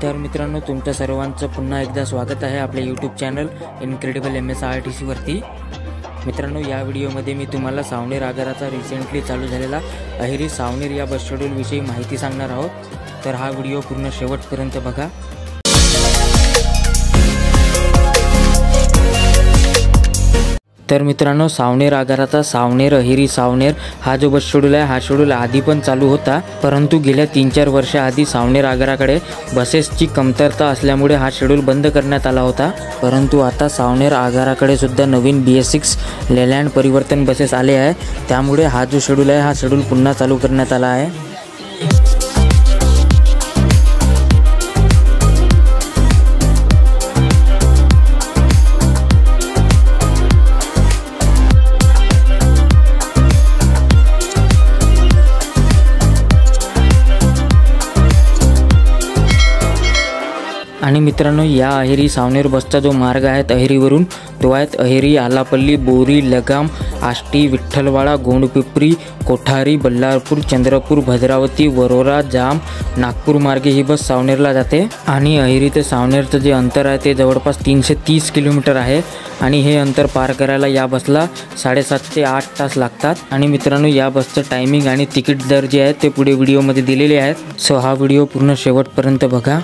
तर मित्रांनो, तुमच्या सर्वांचं पुन्हा एकदा स्वागत आहे आपल्या यूट्यूब चॅनल इनक्रेडिबल MSRTC वरती। मित्रांनो, या व्हिडिओमध्ये मी तुम्हाला सावनेर आगाराचा रिसेंटली चालू झालेला अहेरी सावनेर या बस शेड्यूल विषयी माहिती सांगणार आहोत। तर हा व्हिडिओ पूर्ण शेवटपर्यंत बघा। तर मित्रांनो, सावनेर आगाराचा सावनेर अहेरी सावनेर हा जो बस शेड्यूल आहे, हा शेड्यूल आधी पण चालू होता, परंतु गेल्या 3-4 वर्षाआधी सावनेर आगाराकडे बसेसची कमतरता असल्यामुळे हा शेड्यूल बंद करण्यात आला होता। परंतु आता सावनेर आगाराकडे सुद्धा नवीन BS6 लेलँड परिवर्तन बसेस आले आहे, त्यामुळे हा जो शेड्यूल आहे, हा शेड्यूल पुन्हा चालू करण्यात आला आहे। आणि मित्रांनो, या अहेरी सावनेर बसचा जो मार्ग आहे अहेरीवरून, तो आहे अहेरी, आलापल्ली, बोरी, लगाम, आष्टी, विठ्ठलवाडा, गोंडपिपरी, कोठारी, बल्लारपूर, चंद्रपूर, भद्रावती, वरोरा, जाम, नागपूर मार्गे ही बस सावनेरला जाते। आणि अहेरी ते सावनेरचं जे अंतर आहे ते जवळपास 330 किलोमीटर आहे आणि हे अंतर पार करायला या बसला 7.5 ते 8 तास लागतात। आणि मित्रांनो, या बसचं टायमिंग आणि तिकीट दर जे आहे ते पुढे व्हिडिओमध्ये दिलेले आहेत, सो हा व्हिडिओ पूर्ण शेवटपर्यंत बघा।